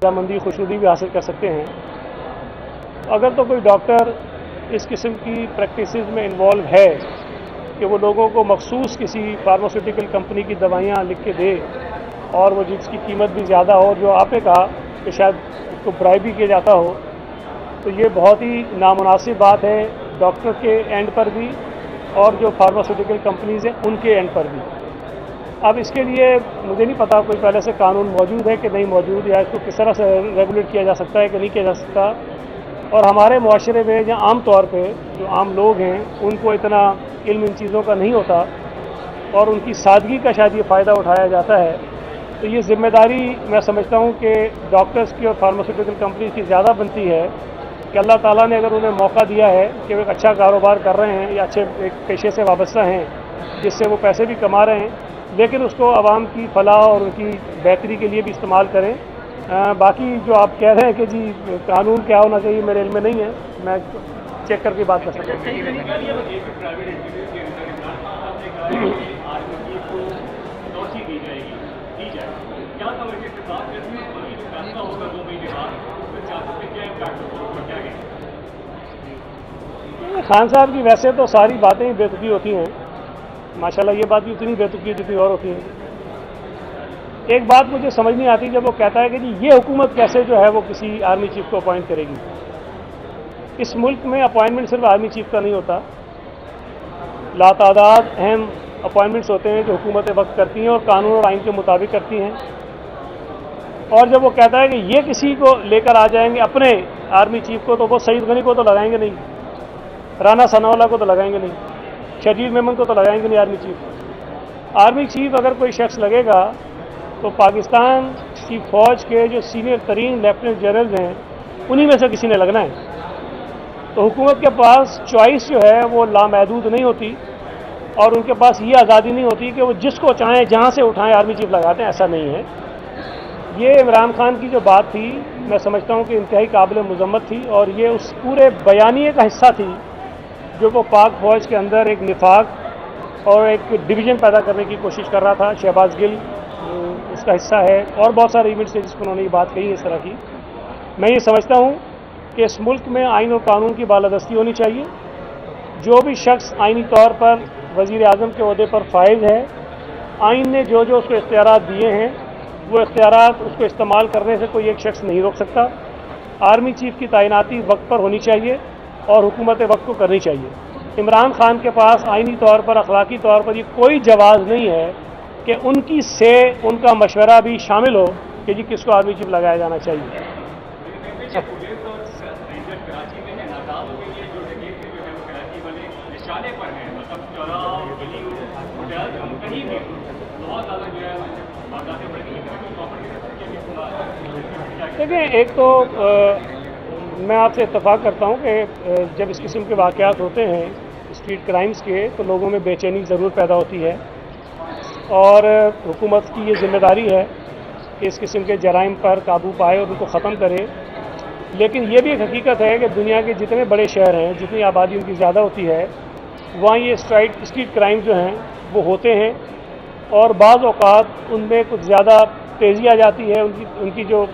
रजामंदी खुशनुदी भी हासिल कर सकते हैं। अगर तो कोई डॉक्टर इस किस्म की प्रैक्टिसेस में इन्वॉल्व है कि वो लोगों को मखसूस किसी फार्मास्यूटिकल कंपनी की दवाइयाँ लिख के दे और वो जिसकी कीमत भी ज़्यादा हो, जो आपने कहा कि शायद उसको ब्राइब भी किया जाता हो, तो ये बहुत ही नामुनासिब बात है डॉक्टर के एंड पर भी और जो फार्मास्यूटिकल कंपनीज़ हैं उनके एंड पर भी। अब इसके लिए मुझे नहीं पता कोई पहले से कानून मौजूद है कि नहीं मौजूद, या इसको किस तरह से रेगुलेट किया जा सकता है कि नहीं किया जा सकता। और हमारे मुआशरे में या आम तौर पे जो आम लोग हैं उनको इतना इल्म इन चीज़ों का नहीं होता और उनकी सादगी का शायद ये फ़ायदा उठाया जाता है। तो ये ज़िम्मेदारी मैं समझता हूँ कि डॉक्टर्स की और फार्मास्यूटिकल कंपनीज की ज़्यादा बनती है कि अल्लाह ताला ने अगर उन्हें मौका दिया है कि वो एक अच्छा कारोबार कर रहे हैं या अच्छे एक पेशे से वाबस्ता हैं जिससे वो पैसे भी कमा रहे हैं, लेकिन उसको आवाम की फलाह और उनकी बेहतरी के लिए भी इस्तेमाल करें। बाकी जो आप कह रहे हैं कि जी कानून क्या होना चाहिए, मेरे इल्म में नहीं है, मैं चेक करके बात कर सकता हूँ। खान साहब की वैसे तो सारी बातें ही बेतुकी होती हैं, माशाल्लाह ये बात भी उतनी बेतुकी जितनी और होती है। एक बात मुझे समझ नहीं आती जब वो कहता है कि जी ये हुकूमत कैसे जो है वो किसी आर्मी चीफ को अपॉइंट करेगी। इस मुल्क में अपॉइंटमेंट सिर्फ आर्मी चीफ का नहीं होता, लातादाद अहम अपॉइंटमेंट्स होते हैं जो हुकूमतें वक्त करती हैं और कानून और आइन के मुताबिक करती हैं। और जब वो कहता है कि ये किसी को लेकर आ जाएंगे अपने आर्मी चीफ को, तो वो सईद गनी को तो लगाएंगे नहीं, राना सनाउल्लाह को तो लगाएंगे नहीं, शजीर मेमन को तो लगाएंगे नहीं आर्मी चीफ। आर्मी चीफ अगर कोई शख्स लगेगा तो पाकिस्तान की फ़ौज के जो सीनियर तरीन लेफ्टिनेंट जनरल्स हैं उन्हीं में से किसी ने लगना है। तो हुकूमत के पास चॉइस जो है वो लामहदूद नहीं होती और उनके पास ये आज़ादी नहीं होती कि वो जिसको चाहें जहाँ से उठाएं आर्मी चीफ लगाते हैं, ऐसा नहीं है। ये इमरान खान की जो बात थी मैं समझता हूँ कि इंतहाई काबिल मज़म्मत थी और ये उस पूरे बयानिए का हिस्सा थी जो वो पाक फ़ौज के अंदर एक निफाक और एक डिवीज़न पैदा करने की कोशिश कर रहा था। शहबाज गिल उसका हिस्सा है और बहुत सारे इवेंट्स हैं जिस पर उन्होंने ये बात कही इस तरह की। मैं ये समझता हूँ कि इस मुल्क में आइन और कानून की बालादस्ती होनी चाहिए। जो भी शख्स आइनी तौर पर वज़ीर आज़म के ओहदे पर फाइज है, आइन ने जो जो उसको इख्तियारात दिए हैं वो इख्तियारात उसको इस्तेमाल करने से कोई एक शख्स नहीं रोक सकता। आर्मी चीफ की तैनाती वक्त पर होनी चाहिए और हुकूमत वक्त को करनी चाहिए। इमरान खान के पास आइनी तौर पर, अखलाकी तौर पर ये कोई जवाज़ नहीं है कि उनकी से उनका मशवरा भी शामिल हो कि जी किसको आर्मी चीफ लगाया जाना चाहिए। देखिए, एक तो मैं आपसे इत्तफाक करता हूँ कि जब इस किस्म के वाक़यात होते हैं स्ट्रीट क्राइम्स के, तो लोगों में बेचैनी ज़रूर पैदा होती है और हुकूमत की ये ज़िम्मेदारी है कि इस किस्म के जराइम पर काबू पाए और उनको ख़त्म करे। लेकिन ये भी एक हकीकत है कि दुनिया के जितने बड़े शहर हैं, जितनी आबादी उनकी ज़्यादा होती है, वहाँ ये स्ट्रीट क्राइम जो हैं वो होते हैं और बाज़ औक़ात उनमें कुछ ज़्यादा तेज़ी आ जाती है, उनकी जो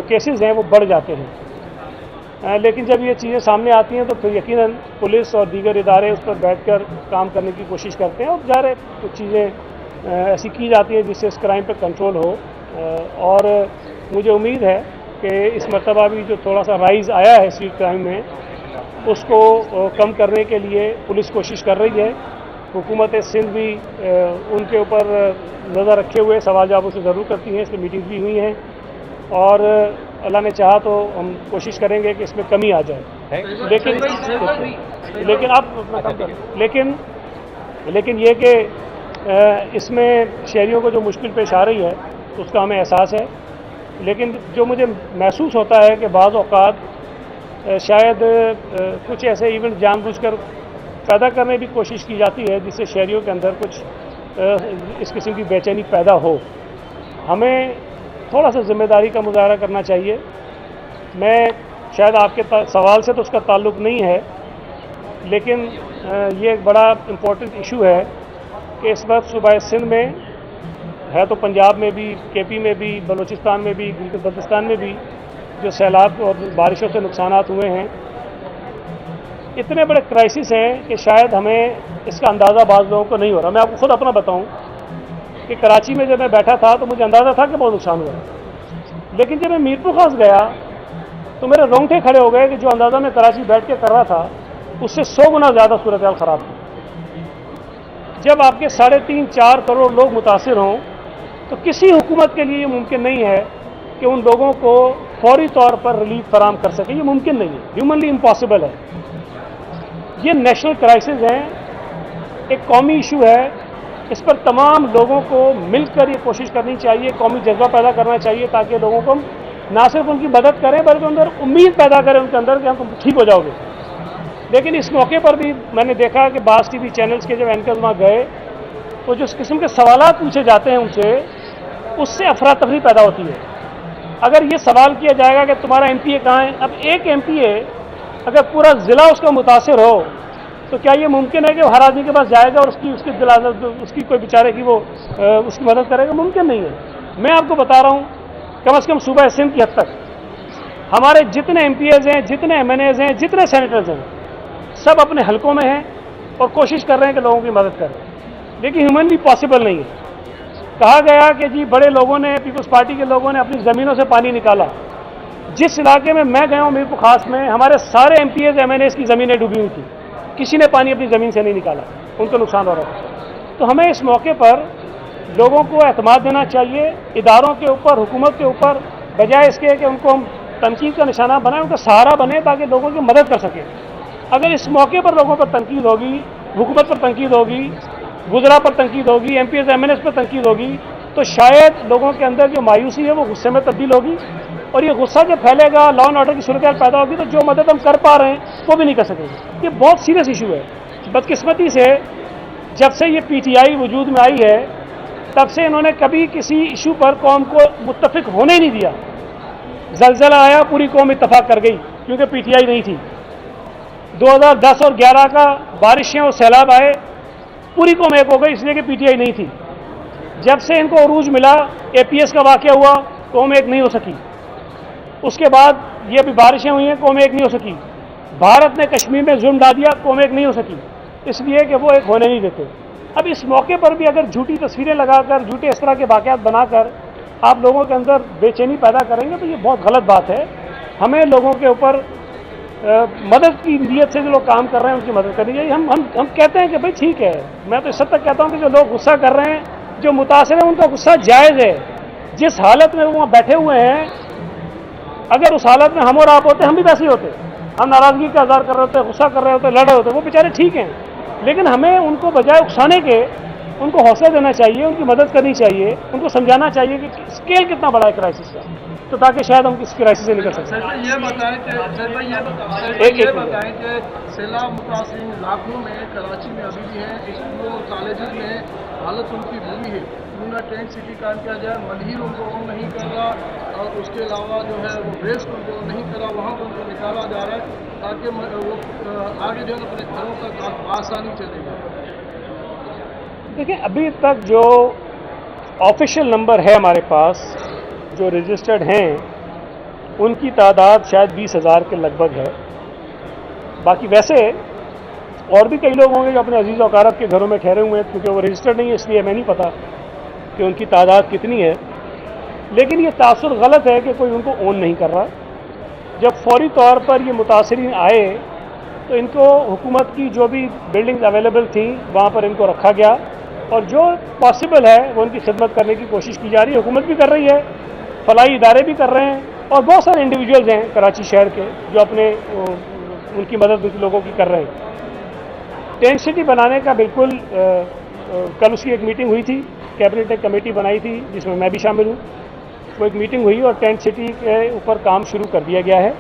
केसेस हैं वो बढ़ जाते हैं। लेकिन जब ये चीज़ें सामने आती हैं तो फिर यकीनन पुलिस और दीगर इदारे उस पर बैठकर काम करने की कोशिश करते हैं और ज़ाहिर कुछ चीज़ें ऐसी की जाती हैं जिससे इस क्राइम पर कंट्रोल हो। और मुझे उम्मीद है कि इस मरतबा भी जो थोड़ा सा राइज़ आया है स्ट्रीट क्राइम में, उसको कम करने के लिए पुलिस कोशिश कर रही है। हुकूमत सिंध भी उनके ऊपर नज़र रखे हुए सवाल जवाब से ज़रूर करती हैं, इसमें मीटिंग्स भी हुई हैं और अल्लाह ने चाहा तो हम कोशिश करेंगे कि इसमें कमी आ जाए। लेकिन ये कि इसमें शहरियों को जो मुश्किल पेश आ रही है उसका हमें एहसास है। लेकिन जो मुझे महसूस होता है कि बाज़ औक़ात शायद कुछ ऐसे इवेंट जानबूझकर पैदा करने की कोशिश की जाती है जिससे शहरियों के अंदर कुछ इस किस्म की बेचैनी पैदा हो। हमें थोड़ा सा ज़िम्मेदारी का मुज़ाहरा करना चाहिए। मैं शायद आपके सवाल से तो उसका ताल्लुक़ नहीं है, लेकिन ये एक बड़ा इम्पोर्टेंट इशू है कि इस वक्त सूबा सिंध में है तो पंजाब में भी, केपी में भी, बलूचिस्तान में भी, गिलगित बल्तिस्तान में भी जो सैलाब और बारिशों से नुकसानात हुए हैं, इतने बड़े क्राइसिस हैं कि शायद हमें इसका अंदाज़ा बाज़ लोगों को नहीं हो रहा। मैं आपको खुद अपना बताऊं कि कराची में जब मैं बैठा था तो मुझे अंदाज़ा था कि बहुत नुकसान हुआ है, लेकिन जब मैं मीरपुर खास गया तो मेरे रोंगटे खड़े हो गए कि जो अंदाज़ा मैं कराची बैठ के कर रहा था उससे 100 गुना ज़्यादा सूरत हाल ख़राब थी। जब आपके 3.5-4 करोड़ लोग मुतासिर हों तो किसी हुकूमत के लिए ये मुमकिन नहीं है कि उन लोगों को फौरी तौर पर रिलीफ फराम कर सके। ये मुमकिन नहीं है, ह्यूमनली इम्पॉसिबल है। ये नेशनल क्राइसिस है, एक कौमी इशू है। इस पर तमाम लोगों को मिलकर ये कोशिश करनी चाहिए, कौमी जज्बा पैदा करना चाहिए ताकि लोगों को ना सिर्फ उनकी मदद करें बल्कि उनके अंदर उम्मीद पैदा करें उनके अंदर कि हम ठीक हो जाओगे। लेकिन इस मौके पर भी मैंने देखा कि बास टीवी चैनल्स के जब एंकर्स वहाँ गए तो जिस किस्म के सवालात पूछे जाते हैं उनसे, उससे अफरा तफरी पैदा होती है। अगर ये सवाल किया जाएगा कि तुम्हारा एमपीए कहाँ है, अब एक एमपीए अगर पूरा ज़िला उसका मुतासिर हो तो क्या ये मुमकिन है कि वो हर आदमी के पास जाएगा और उसकी कोई बेचारे की वो उसकी मदद करेगा? मुमकिन नहीं है। मैं आपको बता रहा हूँ, कम से कम सूबा सिंध की हद तक हमारे जितने एमपीएज हैं, जितने एमएनएज हैं, जितने सेनेटर्स हैं, सब अपने हलकों में हैं और कोशिश कर रहे हैं कि लोगों की मदद करें, लेकिन ह्यूमनली पॉसिबल नहीं है। कहा गया कि जी बड़े लोगों ने, पीपल्स पार्टी के लोगों ने अपनी ज़मीनों से पानी निकाला। जिस इलाके में मैं गया हूँ मीरपुर खास में, हमारे सारे एमपीएज एमएनएज की ज़मीनें डूबी हुई थी, किसी ने पानी अपनी ज़मीन से नहीं निकाला, उनको नुकसान हो रहा था। तो हमें इस मौके पर लोगों को एतमाद देना चाहिए इदारों के ऊपर, हुकूमत के ऊपर, बजाय इसके कि उनको हम तनकीद का निशाना बनाएं, उनका सहारा बने ताकि लोगों की मदद कर सकें। अगर इस मौके पर लोगों पर तनकीद होगी, हुकूमत पर तनकीद होगी, गुजरा पर तनकीद होगी, एमपीएस एमएनएस पर तनकीद होगी, तो शायद लोगों के अंदर जो मायूसी है वो गुस्से में तब्दील होगी और ये गुस्सा जब फैलेगा, लॉ एंड ऑर्डर की सूरत पैदा होगी तो जो मदद हम कर पा रहे हैं वो भी नहीं कर सकेंगे। ये बहुत सीरियस इशू है। बदकिस्मती से जब से ये पीटीआई वजूद में आई है तब से इन्होंने कभी किसी इशू पर कौम को मुत्तफिक होने ही नहीं दिया। ज़लज़ला आया, पूरी कौम इत्तफाक कर गई क्योंकि पीटीआई नहीं थी। 2010 और 11 का बारिशें और सैलाब आए, पूरी कौम एक हो गई इसलिए कि पीटीआई नहीं थी। जब से इनको अरूज मिला, एपीएस का वाक़या हुआ, कौम एक नहीं हो सकी। उसके बाद ये अभी बारिशें हुई हैं, कौम एक नहीं हो सकी। भारत ने कश्मीर में जुल्म डाल दिया, कौम एक नहीं हो सकी, इसलिए कि वो एक होने नहीं देते। अब इस मौके पर भी अगर झूठी तस्वीरें लगाकर, झूठे इस तरह के वाक़यात बनाकर आप लोगों के अंदर बेचैनी पैदा करेंगे तो ये बहुत गलत बात है। हमें लोगों के ऊपर मदद की नीयत से जो लोग काम कर रहे हैं उनकी मदद करनी चाहिए। हम कहते हैं कि भाई ठीक है, मैं तो इस हद तक कहता हूं कि जो लोग गुस्सा कर रहे हैं, जो मुतासिर हैं, उनका गुस्सा जायज़ है। जिस हालत में वो वहाँ बैठे हुए हैं, अगर उस हालत में हम और आप होते हम भी वैसे ही होते, हम नाराज़गी का इज़हार कर रहे होते, गुस्सा कर रहे होते, लड़ रहे होते। वो बेचारे ठीक हैं, लेकिन हमें उनको बजाय उकसाने के उनको हौसला देना चाहिए, उनकी मदद करनी चाहिए, उनको समझाना चाहिए कि स्केल कितना बड़ा है क्राइसिस का, तो ताकि शायद हम इस क्राइसिस से निकल सकें। ये बताएं कि सैलाब मुतासिर इलाकों में कराची में अभी भी हैं, स्कूलों और कॉलेजों में हालत उनकी बुरी है। उन्होंने टेंट सिटी काम किया जाए, मंदिर उनको ऑन नहीं कर रहा और उसके अलावा जो है वो वेस्ट उनको नहीं कर रहा, वहाँ पर उनको निकाला जा रहा है ताकि वो आगे जो है अपने घरों तक आसानी चलेगी। देखिए, अभी तक जो ऑफिशियल नंबर है हमारे पास, जो रजिस्टर्ड हैं, उनकी तादाद शायद 20,000 के लगभग है। बाकी वैसे और भी कई लोग होंगे जो अपने अजीज़ और अकारब के घरों में ठहरे हुए हैं, क्योंकि वो रजिस्टर्ड नहीं है इसलिए हमें नहीं पता कि उनकी तादाद कितनी है। लेकिन ये तासुर गलत है कि कोई उनको ओन नहीं कर रहा। जब फौरी तौर पर ये मुतासिरीन आए तो इनको हुकूमत की जो भी बिल्डिंग्स अवेलेबल थी वहाँ पर इनको रखा गया और जो पॉसिबल है वो उनकी खिदमत करने की कोशिश की जा रही है। हुकूमत भी कर रही है, फलाही इदारे भी कर रहे हैं और बहुत सारे इंडिविजुअल्स हैं कराची शहर के जो अपने उनकी मदद लोगों की कर रहे हैं। टेंट सिटी बनाने का बिल्कुल कल उसकी एक मीटिंग हुई थी, कैबिनेट ने कमेटी बनाई थी जिसमें मैं भी शामिल हूँ। वो एक मीटिंग हुई और टेंट सिटी के ऊपर काम शुरू कर दिया गया है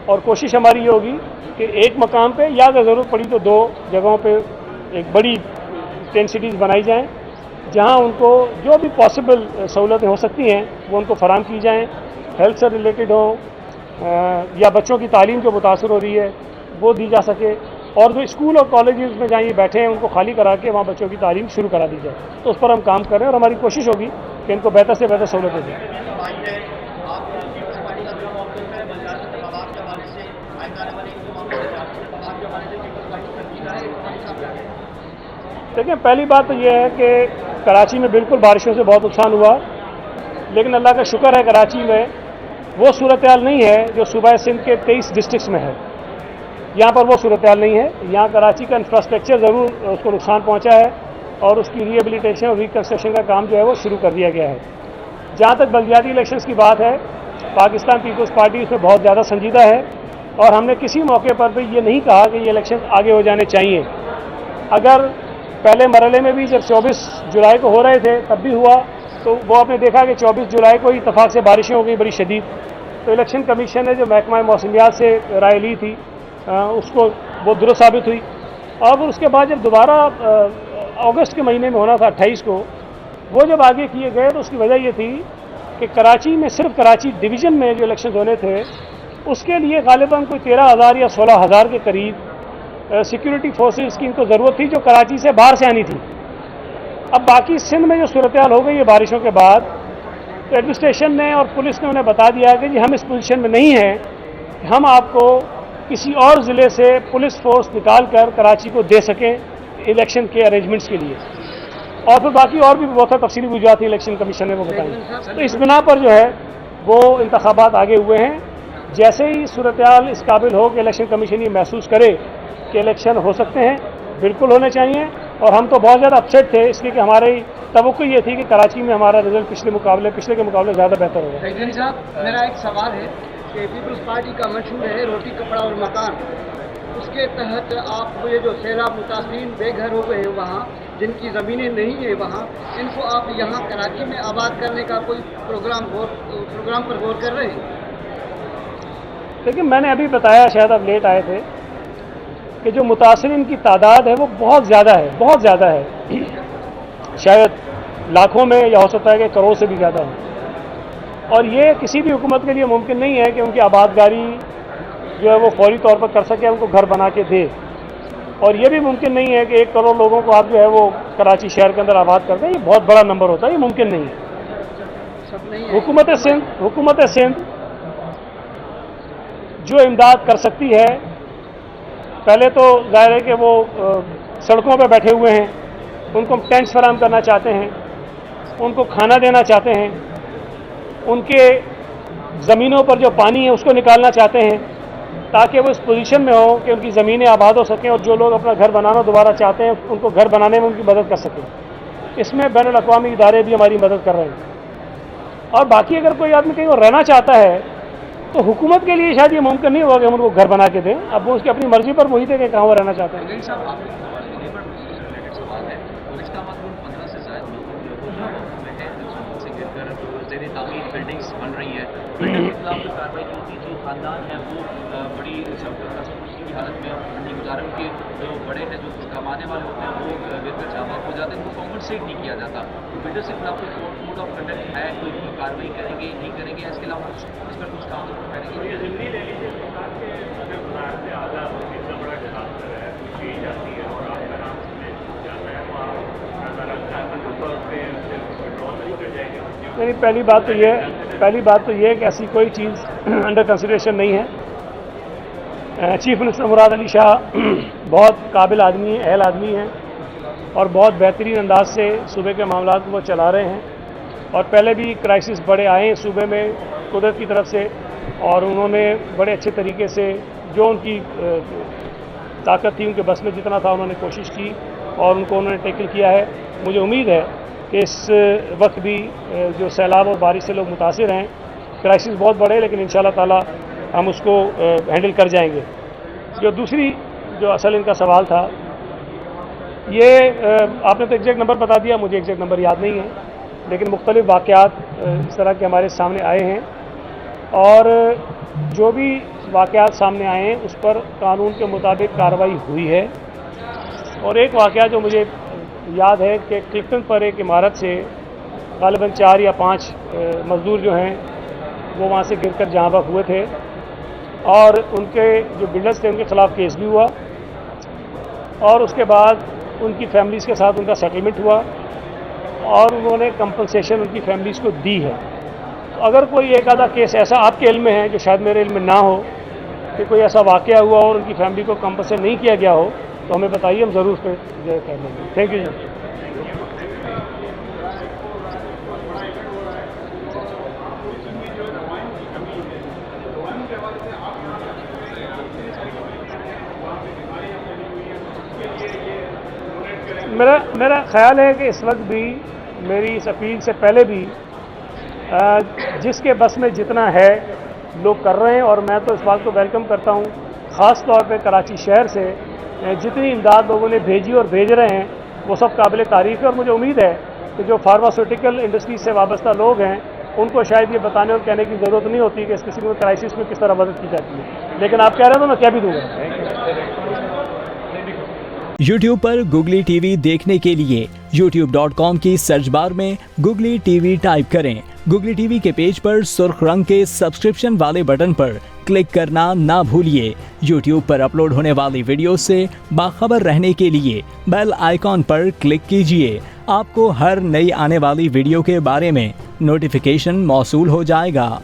और कोशिश हमारी ये होगी कि एक मकाम पे या अगर ज़रूरत पड़ी तो 2 जगहों पे एक बड़ी टेंट सिटीज़ बनाई जाएं जहां उनको जो भी पॉसिबल सहूलतें हो सकती हैं वो उनको फराम की जाएं, हेल्थ से रिलेटेड हो या बच्चों की तालीम जो मुतासर हो रही है वो दी जा सके। और जो स्कूल और कॉलेजेस में जहाँ ये बैठे हैं उनको खाली करा के वहाँ बच्चों की तालीम शुरू करा दी जाए। तो उस पर हम काम कर रहे हैं और हमारी कोशिश होगी कि इनको बेहतर से बेहतर सहूलतें दें। देखिए, पहली बात तो ये है कि कराची में बिल्कुल बारिशों से बहुत नुकसान हुआ, लेकिन अल्लाह का शुक्र है कराची में वो सूरत हाल नहीं है जो सूबा सिंध के 23 डिस्ट्रिक्ट्स में है। यहाँ पर वो सूरत हाल नहीं है। यहाँ कराची का इंफ्रास्ट्रक्चर ज़रूर उसको नुकसान पहुँचा है और उसकी रिहेबिलिटेशन और रिकन्स्ट्रक्शन का काम जो है वो शुरू कर दिया गया है। जहाँ तक बल्दियाती इलेक्शंस की बात है, पाकिस्तान पीपल्स पार्टी उसमें बहुत ज़्यादा संजीदा है और हमने किसी मौके पर भी ये नहीं कहा कि ये इलेक्शन आगे हो जाने चाहिए। अगर पहले मरहले में भी जब 24 जुलाई को हो रहे थे तब भी हुआ तो वो आपने देखा कि 24 जुलाई को ही इत्तफाक से बारिशें हो गई बड़ी शदीद। तो इलेक्शन कमीशन ने जो महकमा मौसमियात से राय ली थी उसको वो दुरुस्त साबित हुई। और उसके बाद जब दोबारा अगस्त के महीने में होना था 28 को, वो जब आगे किए गए तो उसकी वजह ये थी कि कराची में सिर्फ कराची डिवीज़न में जो इलेक्शन होने थे उसके लिए गालिबन कोई 13,000 या 16,000 के करीब सिक्योरिटी फोर्सेस की इनको ज़रूरत थी जो कराची से बाहर से आनी थी। अब बाकी सिंध में जो सूरत हाल हो गई है बारिशों के बाद, तो एडमिनिस्ट्रेशन ने और पुलिस ने उन्हें बता दिया कि जी हम इस पोजीशन में नहीं हैं कि हम आपको किसी और ज़िले से पुलिस फोर्स निकाल कर कराची को दे सकें इलेक्शन के अरेंजमेंट्स के लिए। और फिर बाकी और भी बहुत तफसीली वजूहत इलेक्शन कमीशन ने वो बताई। तो इस बिना पर जो है वो इंतखाबात आगे हुए हैं। जैसे ही सूरत हाल इस काबिल हो कि इलेक्शन कमीशन ये महसूस करे कि इलेक्शन हो सकते हैं, बिल्कुल होने चाहिए। और हम तो बहुत ज़्यादा अपसेट थे इसलिए कि हमारी तवक्को ये थी कि कराची में हमारा रिजल्ट पिछले के मुकाबले ज़्यादा बेहतर होगा। सैयदनी साहब, मेरा एक सवाल है कि पीपल्स पार्टी का मशहूर है रोटी कपड़ा और मकान, उसके तहत आप ये जो सैलाब मुतासिरीन बेघर हो गए हैं वहाँ जिनकी ज़मीनें नहीं है वहाँ, इनको आप यहाँ कराची में आबाद करने का कोई प्रोग्राम पर गौर कर रहे हैं? देखिए, मैंने अभी बताया, शायद आप लेट आए थे, कि जो मुतासिरीन की तादाद है वो बहुत ज़्यादा है, बहुत ज़्यादा है। शायद लाखों में या हो सकता है कि करोड़ से भी ज़्यादा है। और ये किसी भी हुकूमत के लिए मुमकिन नहीं है कि उनकी आबादगारी जो है वो फौरी तौर पर कर सके, उनको घर बना के दे। और ये भी मुमकिन नहीं है कि 1 करोड़ लोगों को आप जो है वो कराची शहर के अंदर आबाद कर दें। ये बहुत बड़ा नंबर होता है, ये मुमकिन नहीं है। हुकूमत सिंध जो इमदाद कर सकती है, पहले तो जाहिर है कि वो सड़कों पर बैठे हुए हैं, उनको टेंट्स फराहम करना चाहते हैं, उनको खाना देना चाहते हैं, उनके ज़मीनों पर जो पानी है उसको निकालना चाहते हैं ताकि वो इस पोजीशन में हो कि उनकी ज़मीनें आबाद हो सकें और जो लोग अपना घर बनाना दोबारा चाहते हैं उनको घर बनाने में उनकी मदद कर सकें। इसमें बैनुल अक़वामी इदारे भी हमारी मदद कर रहे हैं। और बाकी अगर कोई आदमी कहीं और रहना चाहता है तो हुकूमत के लिए शायद ये मुमकिन नहीं होगा कि हम उनको घर बना के दें। अब वो उसकी अपनी मर्जी पर मुहित है कि कहाँ वो रहना चाहते हैं। बिल्डिंग्स बन रही है, खिलाफ जो कार्रवाई की थी, जो खानदान है वो बड़ी की हालत में नहीं गुजारे, उनके जो बड़े हैं जो कमाने वाले होते हैं वो गिरकर जाबाक हो जाते हैं, उनको कॉम्पनसेट नहीं किया जाता। तो बिल्डर से खिलाफ कोड ऑफ कंडक्ट है, कोई कार्रवाई करेंगे नहीं करेंगे, इसके अलावा इस पर कुछ काम करेंगे? नहीं, पहली बात तो ये है कि ऐसी कोई चीज़ अंडर कंसिडरेशन नहीं है। चीफ मिनिस्टर मुराद अली शाह बहुत काबिल आदमी हैं, अहल आदमी हैं और बहुत बेहतरीन अंदाज से सूबे के मामला को वो चला रहे हैं। और पहले भी क्राइसिस बड़े आए हैं सूबे में कुदरत की तरफ से, और उन्होंने बड़े अच्छे तरीके से जो उनकी ताकत थी, उनके बस में जितना था उन्होंने कोशिश की और उनको उन्होंने टैकल किया है। मुझे उम्मीद है कि इस वक्त भी जो सैलाब और बारिश से लोग मुतासिर हैं, क्राइसिस बहुत बड़े हैं लेकिन इंशाअल्लाह ताला हम उसको हैंडल कर जाएंगे। जो दूसरी जो असल इनका सवाल था, ये आपने तो एग्जैक्ट नंबर बता दिया, मुझे एग्जैक्ट नंबर याद नहीं है, लेकिन मुख्तलिफ वाक़यात इस तरह के हमारे सामने आए हैं और जो भी वाक़यात सामने आए हैं उस पर कानून के मुताबिक कार्रवाई हुई है। और एक वाक़या जो मुझे याद है कि क्लिफ्टन पर एक इमारत से गालिबन 4 या 5 मज़दूर जो हैं वो वहाँ से गिरकर जहाँ बहक हुए थे और उनके जो बिल्डर्स थे उनके ख़िलाफ़ केस भी हुआ और उसके बाद उनकी फैमिलीज़ के साथ उनका सेटलमेंट हुआ और उन्होंने कंपनसेशन उनकी फैमिलीज़ को दी है। तो अगर कोई एक आधा केस ऐसा आपके इल्म में है, जो शायद मेरे इल्म में ना हो, कि कोई ऐसा वाक़या हुआ और उनकी फैमिली को कंपनसेट नहीं किया गया हो, तो हमें बताइए, हम ज़रूर उस पर जो कर लेंगे। थैंक यू जी। मेरा ख्याल है कि इस वक्त भी मेरी इस अपील से पहले भी जिसके बस में जितना है लोग कर रहे हैं, और मैं तो इस बात को वेलकम करता हूँ। ख़ास तौर पे कराची शहर से जितनी इमदाद लोगों ने भेजी और भेज रहे हैं, वो सब काबिल तारीफ़ है। और मुझे उम्मीद है कि जो फार्मास्यूटिकल इंडस्ट्री से वाबस्ता लोग हैं, उनको शायद ये बताने और कहने की ज़रूरत नहीं होती कि इस किसी को क्राइसिस में किस तरह मदद की जाती है। लेकिन आप कह रहे हैं तो मैं क्या भी दूँगा। YouTube पर गुगली टीवी देखने के लिए youtube.com की सर्च बार में गुगली टीवी टाइप करें। गुगली टीवी के पेज पर सुर्ख रंग के सब्सक्रिप्शन वाले बटन पर क्लिक करना ना भूलिए। YouTube पर अपलोड होने वाली वीडियो से बाखबर रहने के लिए बेल आइकॉन पर क्लिक कीजिए। आपको हर नई आने वाली वीडियो के बारे में नोटिफिकेशन मौसूल हो जाएगा।